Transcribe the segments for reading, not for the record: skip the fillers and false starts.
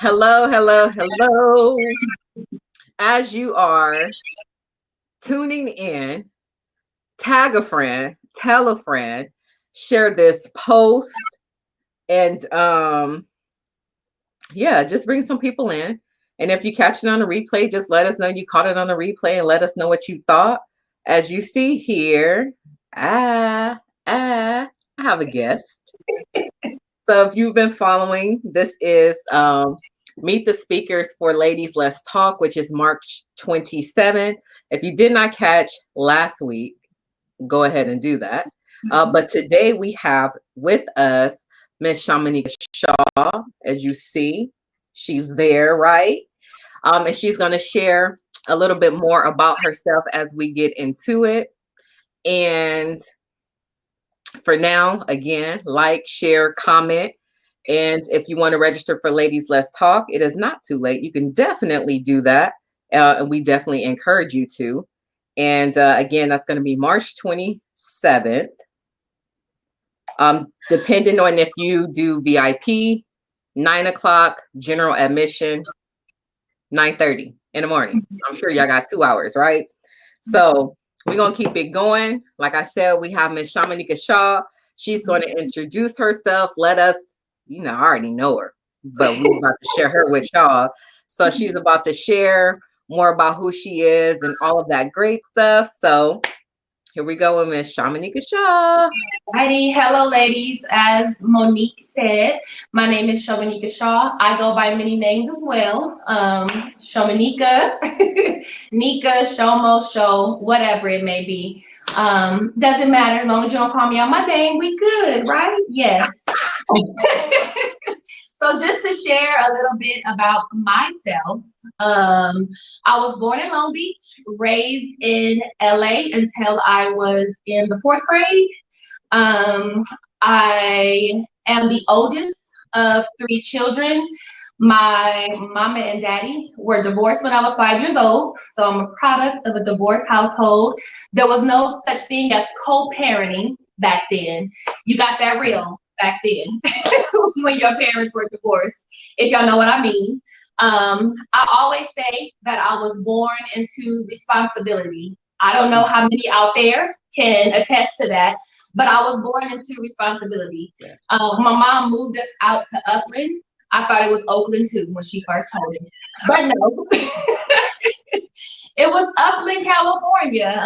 Hello, hello, hello. As you are tuning in, tag a friend, tell a friend, share this post, and yeah, just bring some people in. And if you catch it on a replay, just let us know you caught it on a replay and let us know what you thought. As you see here, I have a guest. So if you've been following, this is Meet the Speakers for Ladies Let's Talk, which is March 27th. If you did not catch last week, go ahead and do that. But today we have with us Miss Shamanika Shaw. As you see, she's there, right? And she's going to share a little bit more about herself as we get into it. And for now, again, like, share, comment. And if you want to register for Ladies Let's Talk, it is not too late. You can definitely do that. And we definitely encourage you to. And again, that's going to be March 27th. Depending on if you do VIP, 9 o'clock, general admission, 9:30 in the morning. I'm sure y'all got 2 hours, right? So we're going to keep it going. Like I said, we have Miss Shamanika Shaw. She's going to introduce herself. Let us, I already know her, but we're about to share her with y'all. So she's about to share more about who she is and all of that great stuff. So here we go with Miss Shamanika Shaw. Alrighty, hello ladies. As Monique said, my name is Shomonica Shaw. I go by many names as well. Shomonica, Nika, Shomo, Show, whatever it may be. Doesn't matter as long as you don't call me out my name, we good, right? Yes. So just to share a little bit about myself, I was born in Long Beach, raised in LA until I was in the 4th grade. I am the oldest of 3 children. My mama and daddy were divorced when I was 5 years old, so I'm a product of a divorced household. There was no such thing as co-parenting back then. You got that real back then when your parents were divorced, if y'all know what I mean. I always say that I was born into responsibility. I don't know how many out there can attest to that, but I was born into responsibility. My mom moved us out to Upland. I thought it was Oakland too when she first told me, but no. It was Upland, California.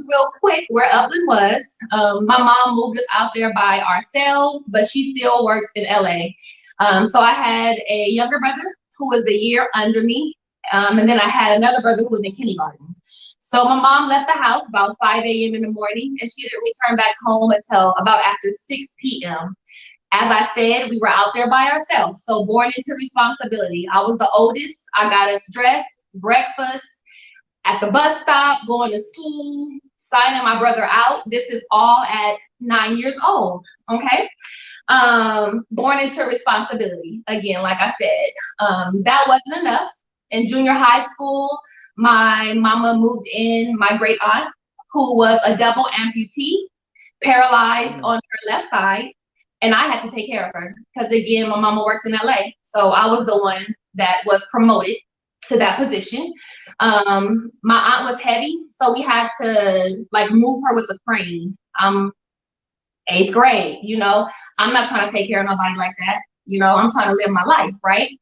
Real quick where Upland was. My mom moved us out there by ourselves, but she still worked in LA. So I had a younger brother who was a year under me. And then I had another brother who was in kindergarten. So my mom left the house about 5 a.m. in the morning, and she didn't return back home until about after 6 p.m. As I said, we were out there by ourselves. So born into responsibility. I was the oldest. I got us dressed, breakfast, at the bus stop, going to school, signing my brother out. This is all at 9 years old, okay? Born into responsibility. Again, like I said, that wasn't enough. In junior high school, my mama moved in my great aunt, who was a double amputee, paralyzed on her left side, and I had to take care of her because, again, my mama worked in LA, so I was the one that was promoted to that position. My aunt was heavy, so we had to like move her with the crane. 8th grade, I'm not trying to take care of nobody like that. I'm trying to live my life, right?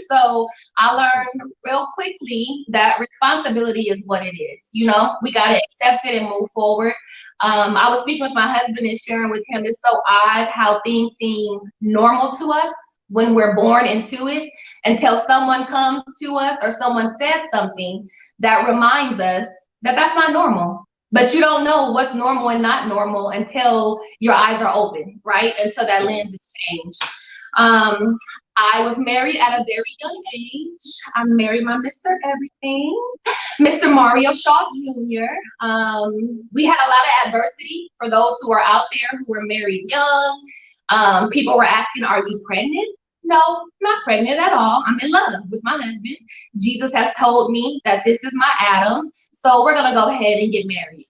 So I learned real quickly that responsibility is what it is. We got to accept it and move forward. I was speaking with my husband and sharing with him, it's so odd how things seem normal to us when we're born into it until someone comes to us or someone says something that reminds us that that's not normal. But you don't know what's normal and not normal until your eyes are open, right? Until that lens is changed. I was married at a very young age. I married my Mr. Everything, Mr. Mario Shaw Jr. We had a lot of adversity for those who are out there who were married young. People were asking, are you pregnant? No, not pregnant at all. I'm in love with my husband. Jesus has told me that this is my Adam. So we're going to go ahead and get married.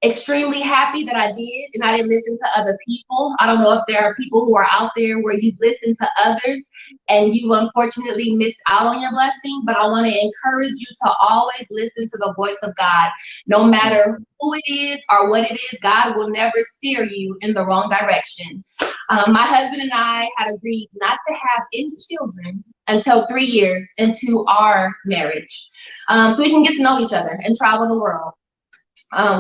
extremely happy that I did, and I didn't listen to other people. I don't know if there are people who are out there where you've listened to others and you unfortunately missed out on your blessing, but I want to encourage you to always listen to the voice of God. No matter who it is or what it is, God will never steer you in the wrong direction. My husband and I had agreed not to have any children until 3 years into our marriage, so we can get to know each other and travel the world.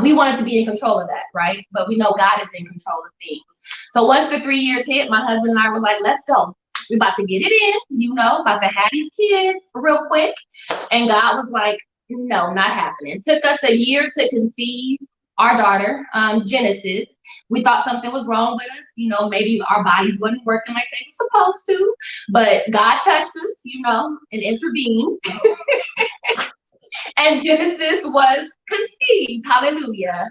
We wanted to be in control of that, right? But we know God is in control of things. So once the 3 years hit, my husband and I were like, let's go. We about to get it in, about to have these kids real quick. And God was like, no, not happening. Took us a year to conceive our daughter, Genesis. We thought something was wrong with us. Maybe our bodies wasn't working like they were supposed to. But God touched us, and intervened. And Genesis was conceived. Hallelujah.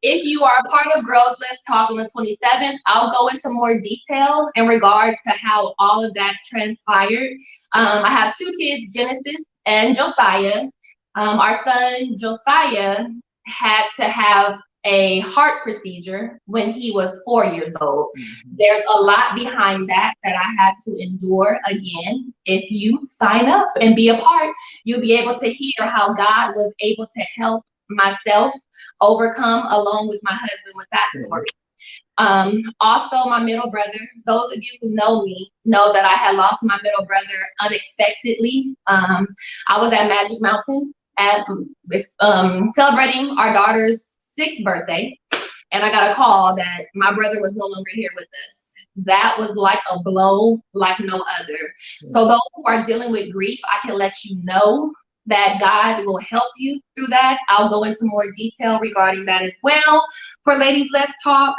If you are a part of Girls Let's Talk on the 27th, I'll go into more detail in regards to how all of that transpired. I have 2 kids, Genesis and Josiah. Our son Josiah had to have a heart procedure when he was 4 years old. There's a lot behind that I had to endure. Again, if you sign up and be a part, you'll be able to hear how God was able to help myself overcome along with my husband with that story. Also, my middle brother, those of you who know me know that I had lost my middle brother unexpectedly. I was at Magic Mountain at celebrating our daughter's 6th birthday, and I got a call that my brother was no longer here with us. That was like a blow like no other. So those who are dealing with grief, I can let you know that God will help you through that. I'll go into more detail regarding that as well. For Ladies Let's Talk,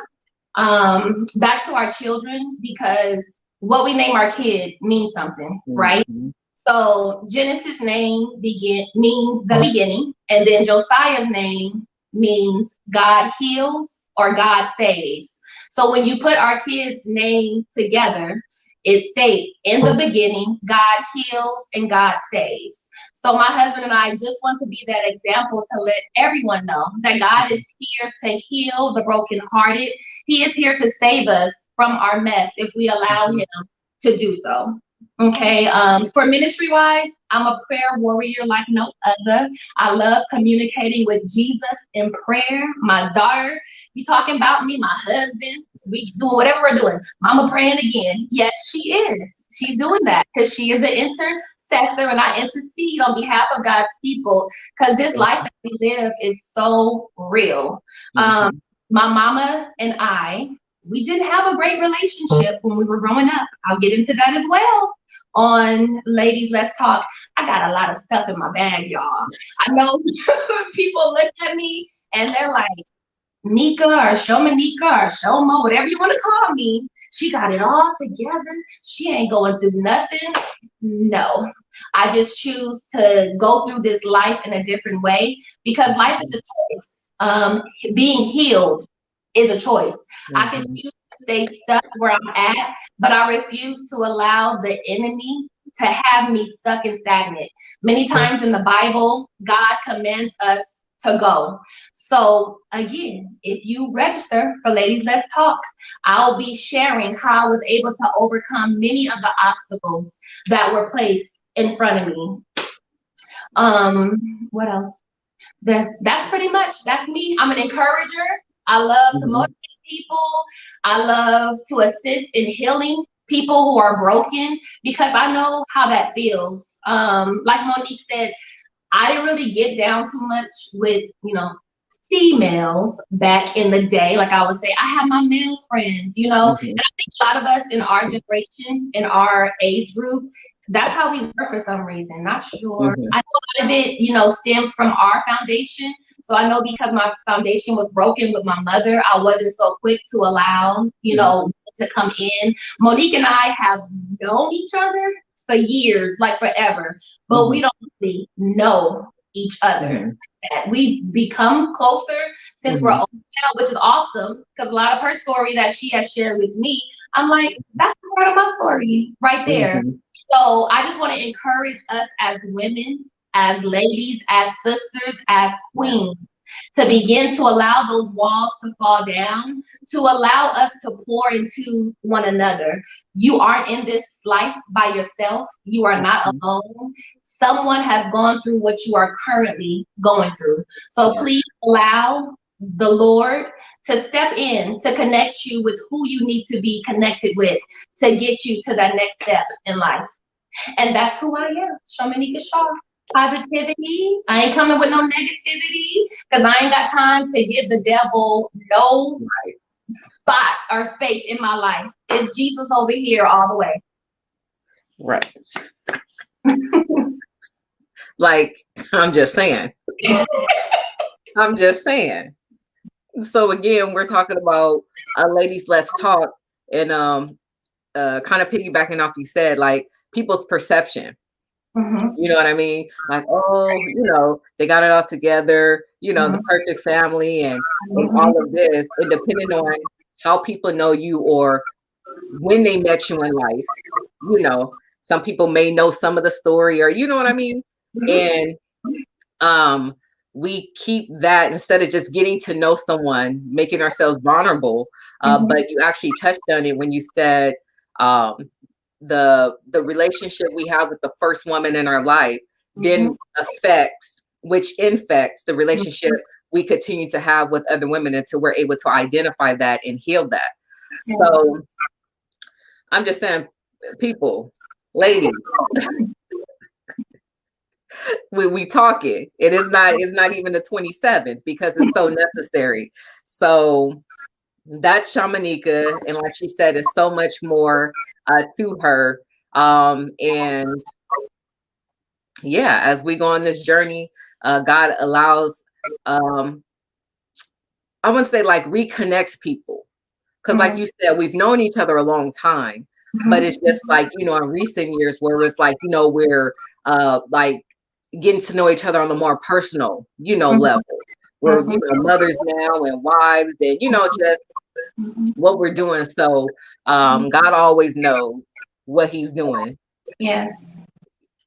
back to our children, because what we name our kids means something, right? So Genesis' name means the beginning, and then Josiah's name means God heals or God saves. So when you put our kids' name together, it states, in the beginning, God heals and God saves. So my husband and I just want to be that example to let everyone know that God is here to heal the brokenhearted. He is here to save us from our mess if we allow him to do so. Okay, for ministry-wise, I'm a prayer warrior like no other. I love communicating with Jesus in prayer. My daughter, you talking about me, my husband, we doing whatever we're doing. Mama praying again. Yes, she is. She's doing that because she is an intercessor, and I intercede on behalf of God's people because this life that we live is so real. My mama and I, we didn't have a great relationship when we were growing up. I'll get into that as well on Ladies Let's Talk. I got a lot of stuff in my bag, y'all. I know people look at me and they're like, Nika or Shomonica or Shomo, whatever you want to call me, she got it all together. She ain't going through nothing. No, I just choose to go through this life in a different way because life is a choice. Being healed is a choice. I can choose to stay stuck where I'm at, but I refuse to allow the enemy to have me stuck and stagnant. Many times in the Bible, God commands us to go. So again, if you register for Ladies Let's Talk, I'll be sharing how I was able to overcome many of the obstacles that were placed in front of me. What else? That's pretty much, that's me. I'm an encourager. I love to motivate people. I love to assist in healing people who are broken because I know how that feels. Like Monique said, I didn't really get down too much with, females back in the day. Like I would say, I have my male friends, and I think a lot of us in our generation, in our age group, that's how we were for some reason. Not sure. I know a lot of it, stems from our foundation. So I know because my foundation was broken with my mother, I wasn't so quick to allow, to come in. Monique and I have known each other for years, like forever, but we don't really know each other. We've become closer since we're older now, which is awesome because a lot of her story that she has shared with me, I'm like, that's part of my story right there. So I just want to encourage us as women, as ladies, as sisters, as queens, to begin to allow those walls to fall down, to allow us to pour into one another. You aren't in this life by yourself. You are not alone. Someone has gone through what you are currently going through. So please allow the Lord to step in, to connect you with who you need to be connected with, to get you to that next step in life. And that's who I am, Shamanika Shaw. Positivity. I ain't coming with no negativity, because I ain't got time to give the devil no spot or space in my life. It's Jesus over here all the way. Right. Like, I'm just saying. I'm just saying. So again, we're talking about ladies, let's talk, and kind of piggybacking off you said, like, people's perception. You know what I mean? Like, oh, you know, they got it all together, you know, the perfect family and all of this. And depending on how people know you or when they met you in life, you know, some people may know some of the story, or you know what I mean? And we keep that instead of just getting to know someone, making ourselves vulnerable. But you actually touched on it when you said the relationship we have with the first woman in our life then infects the relationship we continue to have with other women until we're able to identify that and heal that. So I'm just saying, people, ladies, we talking. It's not even the 27th because it's so necessary. So that's Shamanika, and like she said, there's so much more to her. And yeah, as we go on this journey, God allows, I wouldn't say like reconnects people, because like you said, we've known each other a long time, but it's just like, you know, in recent years where it's like, you know, we're like getting to know each other on the more personal, you know, level. We're, you know, mothers now and wives, and, you know, just what we're doing. So God always knows what he's doing. Yes.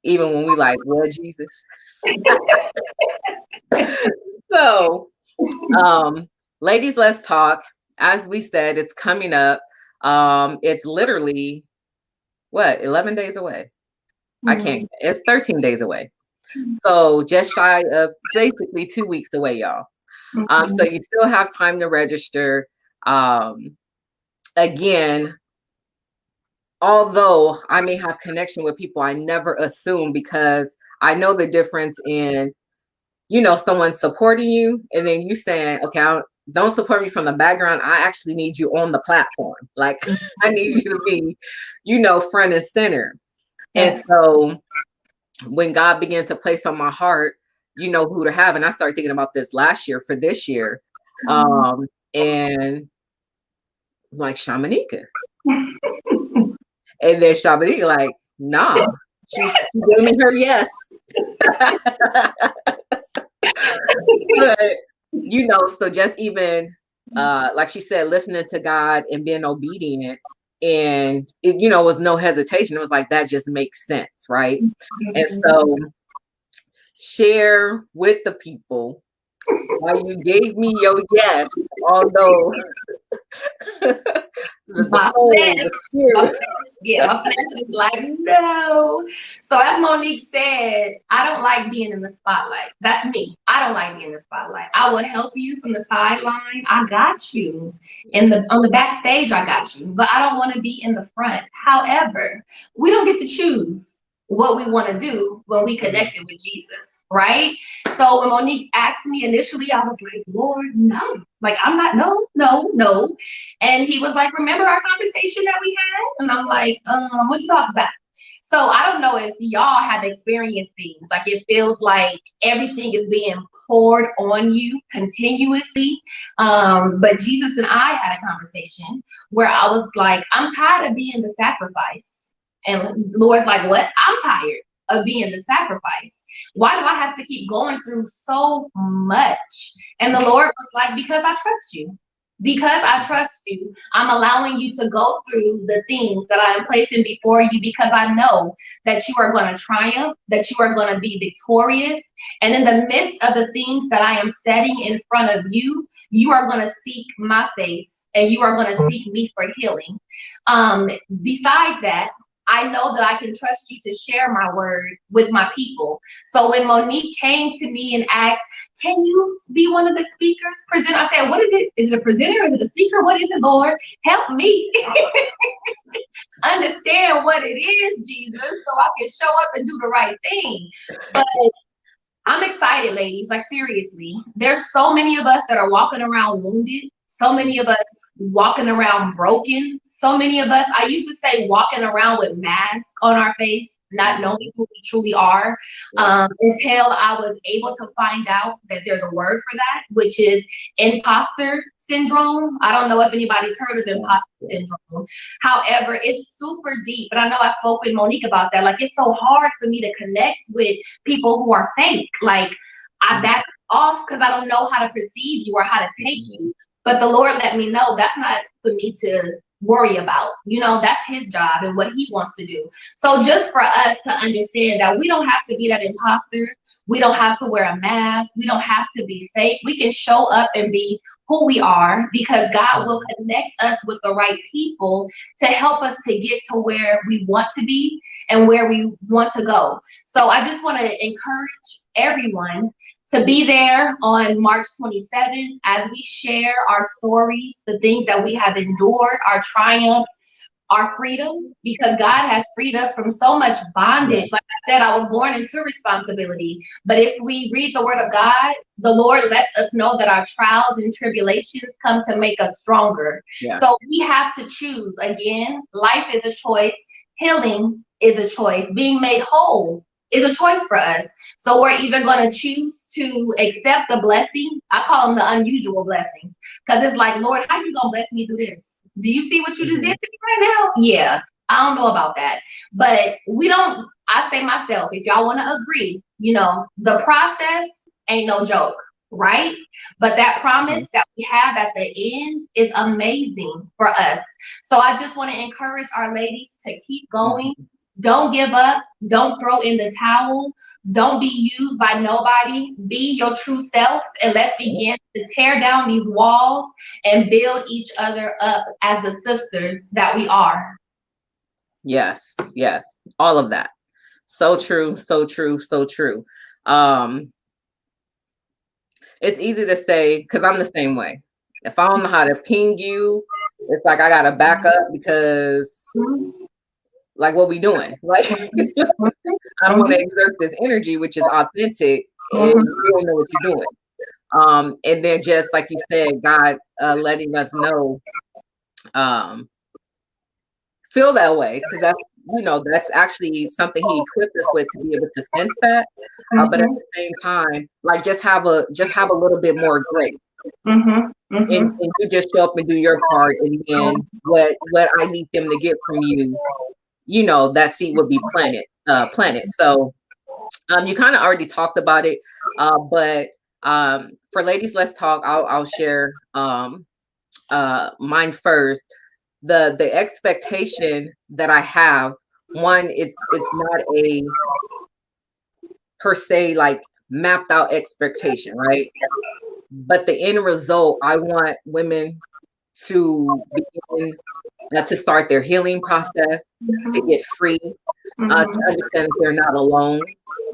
Even when we like, what, Jesus? So ladies, let's talk. As we said, it's coming up. It's literally what, 11 days away? I can't, it's 13 days away. So just shy of basically 2 weeks away, y'all. So you still have time to register. Again, although I may have connection with people, I never assume, because I know the difference in, you know, someone supporting you and then you saying, okay, don't support me from the background. I actually need you on the platform. Like, I need you to be, you know, front and center. And so when God began to place on my heart, you know, who to have, and I started thinking about this last year for this year, and I'm like, Shamanika. And then Shamanika like, nah, she gave me her yes. But, you know, so just even like she said, listening to God and being obedient, and it, you know, was no hesitation. It was like, that just makes sense, right? And so share with the people why you gave me your yes, although my flesh is like, no. So as Monique said, I don't like being in the spotlight. That's me. I don't like being in the spotlight. I will help you from the sideline. I got you on the backstage. I got you, but I don't want to be in the front. However, we don't get to choose what we want to do when we connected with Jesus, right? So when Monique asked me initially, I was like, Lord, no. Like, I'm not, no. And he was like, remember our conversation that we had? And I'm like, what you talking about? So I don't know if y'all have experienced things. Like, it feels like everything is being poured on you continuously. But Jesus and I had a conversation where I was like, I'm tired of being the sacrifice. And the Lord's like, what? I'm tired of being the sacrifice. Why do I have to keep going through so much? And the Lord was like, because I trust you. Because I trust you, I'm allowing you to go through the things that I am placing before you because I know that you are going to triumph, that you are going to be victorious. And in the midst of the things that I am setting in front of you, you are going to seek my face and you are going to seek me for healing. Besides that, I know that I can trust you to share my word with my people. So when Monique came to me and asked, can you be one of the speakers? Present. I said, what is it? Is it a presenter? Is it a speaker? What is it, Lord? Help me understand what it is, Jesus, so I can show up and do the right thing. But I'm excited, ladies. Like, seriously, there's so many of us that are walking around wounded. So many of us walking around broken. So many of us, I used to say, walking around with masks on our face, not knowing who we truly are, until I was able to find out that there's a word for that, which is impostor syndrome. I don't know if anybody's heard of impostor syndrome. However, it's super deep. And I know I spoke with Monique about that. Like, it's so hard for me to connect with people who are fake. Like, I back off because I don't know how to perceive you or how to take you. But the Lord let me know that's not for me to worry about. You know, that's his job and what he wants to do. So just for us to understand that we don't have to be that imposter. We don't have to wear a mask. We don't have to be fake. We can show up and be who we are because God will connect us with the right people to help us to get to where we want to be and where we want to go. So I just want to encourage everyone to be there on March 27th as we share our stories, the things that we have endured, our triumphs, our freedom, because God has freed us from so much bondage. Like I said, I was born into responsibility. But if we read the word of God, the Lord lets us know that our trials and tribulations come to make us stronger. Yeah. So we have to choose. Again, life is a choice. Healing is a choice. Being made whole is a choice for us. So we're either going to choose to accept the blessing. I call them the unusual blessings. Because it's like, Lord, how you going to bless me through this? Do you see what you just did to me right now? Yeah, I don't know about that. But we don't, I say myself, if y'all want to agree, you know, the process ain't no joke, right? But that promise that we have at the end is amazing for us. So I just want to encourage our ladies to keep going. Don't give up. Don't throw in the towel. Don't be used by nobody. Be your true self, and let's begin to tear down these walls and build each other up as the sisters that we are. Yes, yes, all of that. So true, so true, so true. It's easy to say, because I'm the same way. If I don't know how to ping you, it's like I gotta back up because like, what we doing? Like, I don't want to exert this energy, which is authentic, and you don't know what you're doing. And then just like you said, God letting us know, feel that way, because that's, you know, that's actually something he equipped us with to be able to sense that. But at the same time, like, just have a little bit more grace. And you just show up and do your part, and then what I need them to get from you, you know, that seed would be planted. So you kind of already talked about it, but for ladies, let's talk. I'll share mine first. The expectation that I have, one, it's not a per se like mapped out expectation, right? But the end result, I want women to begin to start their healing process, to get free, to understand that they're not alone.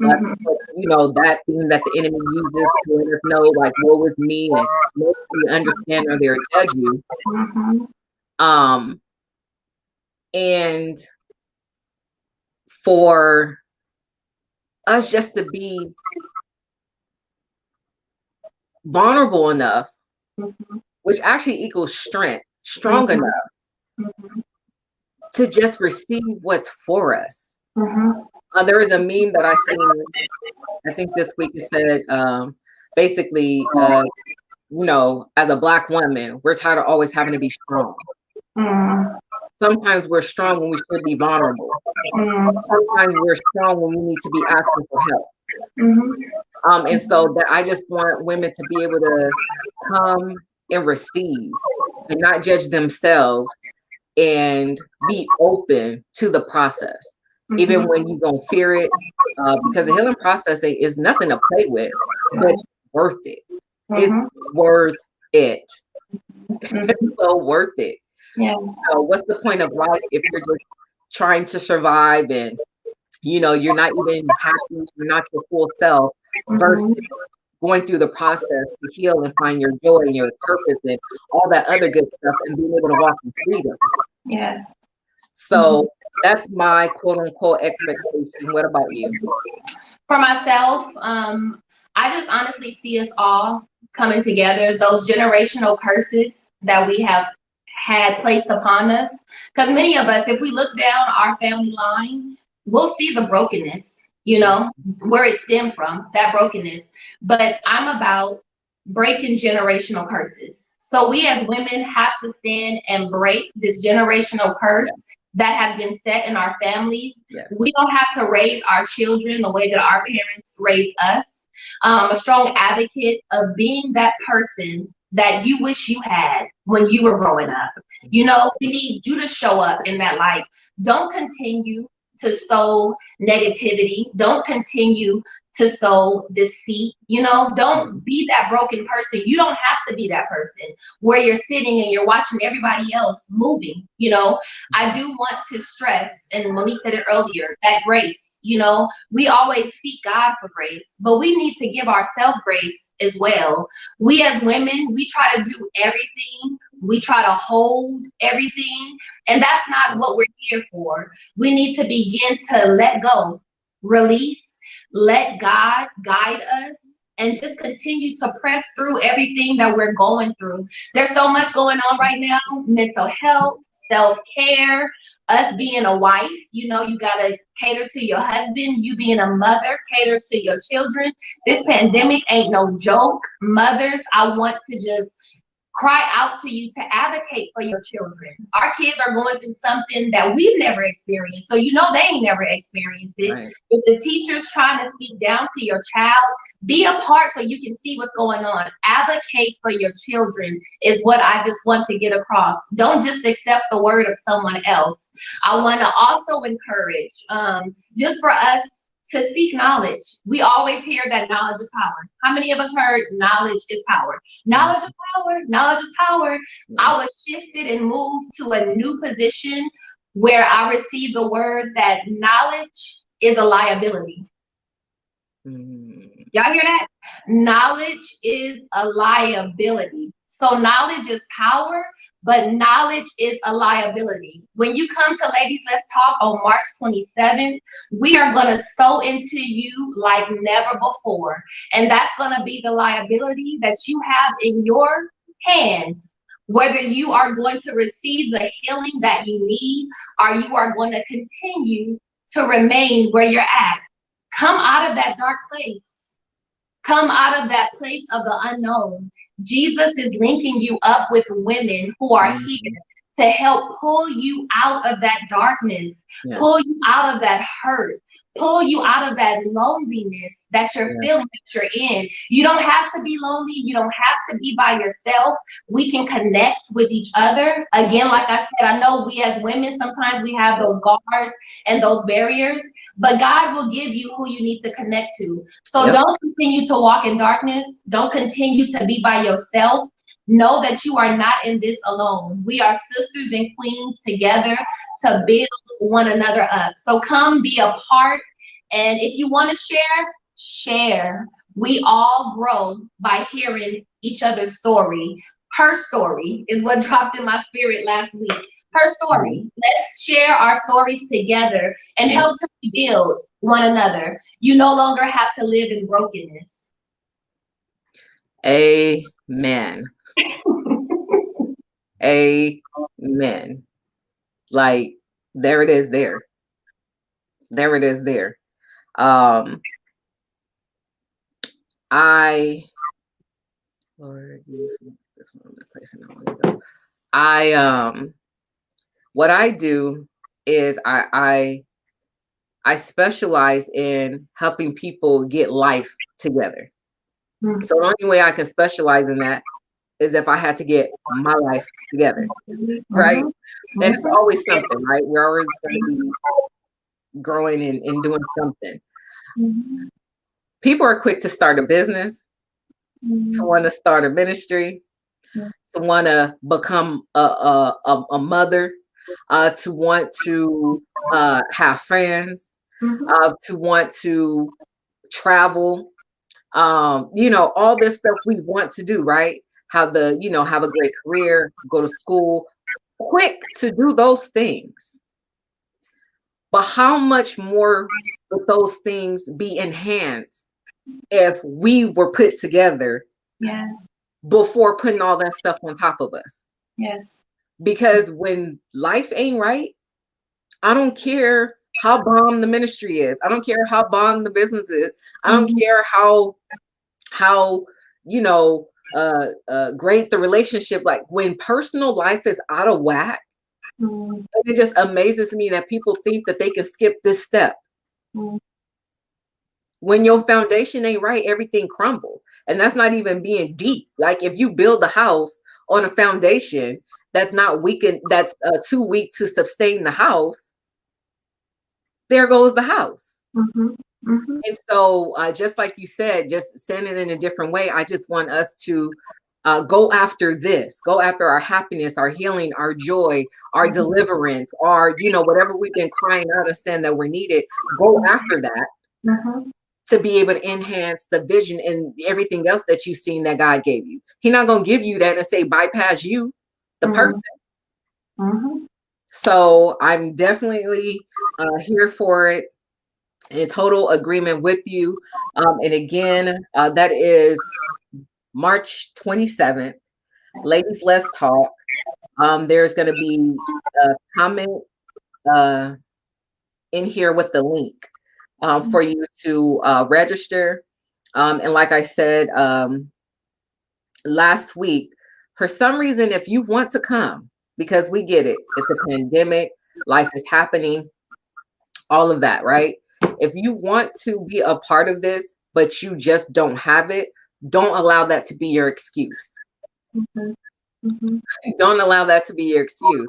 You know, that thing that the enemy uses to let us know, like, woe is me, and most of you understand or they'll judge you. And for us just to be vulnerable enough, which actually equals strong enough to just receive what's for us. There is a meme that I seen, I think this week, it said, basically, you know, as a Black woman, we're tired of always having to be strong. Sometimes we're strong when we should be vulnerable. Sometimes we're strong when we need to be asking for help. And so that I just want women to be able to come and receive and not judge themselves and be open to the process, even when you're going to fear it, because the healing process is nothing to play with, but it's worth it. It's worth it. It's so worth it. Yeah. So what's the point of life if you're just trying to survive and, you know, you're not even happy, you're not your full self, versus going through the process to heal and find your joy and your purpose and all that other good stuff and being able to walk in freedom. Yes. So that's my quote unquote expectation. What about you? For myself, I just honestly see us all coming together. Those generational curses that we have had placed upon us, because many of us, if we look down our family line, we'll see the brokenness, you know, where it stemmed from, that brokenness. But I'm about breaking generational curses. So we as women have to stand and break this generational curse that has been set in our families. Yes. We don't have to raise our children the way that our parents raised us. A strong advocate of being that person that you wish you had when you were growing up. You know, we need you to show up in that light. Don't continue to sow negativity. Don't continue to sow deceit. You know, don't be that broken person. You don't have to be that person where you're sitting and you're watching everybody else moving. You know, I do want to stress, and Monique said it earlier, that grace. You know, we always seek God for grace, but we need to give ourselves grace as well. We as women, we try to do everything. We try to hold everything, and that's not what we're here for. We need to begin to let go, release, let God guide us, and just continue to press through everything that we're going through. There's so much going on right now: mental health, self-care, us being a wife. You know, you got to cater to your husband. You being a mother, cater to your children. This pandemic ain't no joke. Mothers, I want to just cry out to you to advocate for your children. Our kids are going through something that we've never experienced. So, you know, they ain't never experienced it. Right. If the teacher's trying to speak down to your child, be a part so you can see what's going on. Advocate for your children is what I just want to get across. Don't just accept the word of someone else. I want to also encourage, just for us to seek knowledge. We always hear that knowledge is power. How many of us heard knowledge is power? Knowledge is power. Knowledge is power. I was shifted and moved to a new position where I received the word that knowledge is a liability. Y'all hear that? Knowledge is a liability. So knowledge is power, but knowledge is a liability. When you come to Ladies Let's Talk on March 27th, we are going to sow into you like never before. And that's going to be the liability that you have in your hands, whether you are going to receive the healing that you need, or you are going to continue to remain where you're at. Come out of that dark place. Come out of that place of the unknown. Jesus is linking you up with women who are here to help pull you out of that darkness, pull you out of that hurt, pull you out of that loneliness that you're feeling that you're in. You don't have to be lonely. You don't have to be by yourself. We can connect with each other. Again, like I said, I know we as women, sometimes we have those guards and those barriers, but God will give you who you need to connect to. So don't continue to walk in darkness. Don't continue to be by yourself. Know that you are not in this alone. We are sisters and queens together to build one another up. So come be a part. And if you want to share, share. We all grow by hearing each other's story. Her story is what dropped in my spirit last week. Her story. Let's share our stories together and help to rebuild one another. You no longer have to live in brokenness. Amen. Amen. Like, there it is there. There it is there. Lord, this one, the place I want to go. What I do is I specialize in helping people get life together. So the only way I can specialize in that is if I had to get my life together, right? And it's always something, right? We're always going to be growing and doing something. People are quick to start a business, to want to start a ministry, to want to become a mother, to want to have friends, to want to travel, all this stuff we want to do, right? Have a great career, go to school, quick to do those things. But how much more would those things be enhanced if we were put together before putting all that stuff on top of us? Yes. Because when life ain't right, I don't care how bomb the ministry is. I don't care how bomb the business is. I don't care how great the relationship. Like when personal life is out of whack, it just amazes me that people think that they can skip this step. When your foundation ain't right, everything crumbles. And that's not even being deep. Like if you build a house on a foundation that's not weak and that's too weak to sustain the house, there goes the house. And so just like you said, just saying it in a different way, I just want us to go after this, go after our happiness, our healing, our joy, our deliverance, our, whatever we've been crying out and saying that we're needed, go after that to be able to enhance the vision and everything else that you've seen that God gave you. He's not going to give you that and say, bypass you, the person. So I'm definitely here for it. In total agreement with you. And again, that is March 27th. Ladies, let's talk. There's going to be a comment in here with the link for you to register. And like I said last week, for some reason, if you want to come, because we get it, it's a pandemic, life is happening, all of that, right? If you want to be a part of this, but you just don't have it, don't allow that to be your excuse. Don't allow that to be your excuse.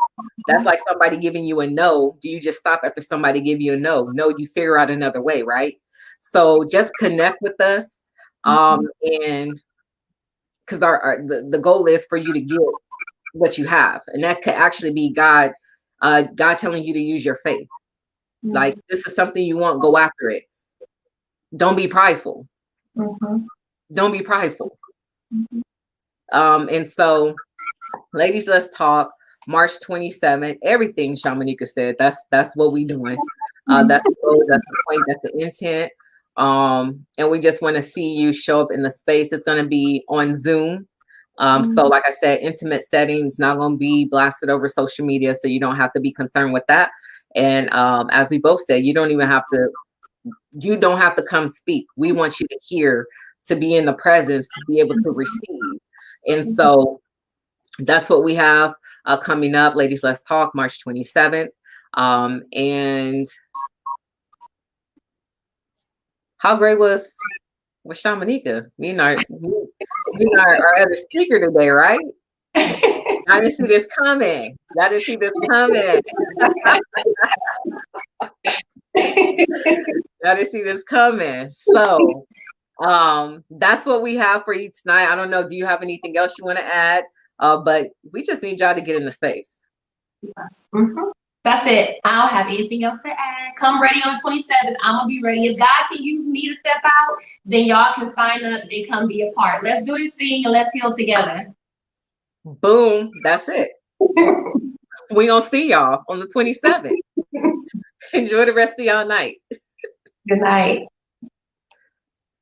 That's like somebody giving you a no. Do you just stop after somebody give you a no? No, you figure out another way, right? So just connect with us. And because the goal is for you to get what you have. And that could actually be God telling you to use your faith. Like this is something you want, go after it. Don't be prideful. Don't be prideful. And so, ladies, let's talk. March 27th. Everything Shamanika said. That's what we doing. That's the goal. That's the point. That's the intent. And we just want to see you show up in the space. It's going to be on Zoom. So, like I said, intimate settings, not going to be blasted over social media, so you don't have to be concerned with that. And as we both said, you don't have to come speak. We want you to hear, to be in the presence, to be able to receive. And so that's what we have coming up. Ladies, let's talk, March 27th. And how great was Shamanika? Our other speaker today, right? I didn't see this coming. I didn't see this coming. I didn't see this coming. So that's what we have for you tonight. I don't know. Do you have anything else you want to add? But we just need y'all to get in the space. Yes. That's it. I don't have anything else to add. Come ready on the 27th. I'm gonna be ready. If God can use me to step out, then y'all can sign up and come be a part. Let's do this thing and let's heal together. Boom. That's it. We gonna see y'all on the 27th. Enjoy the rest of y'all night. Good night.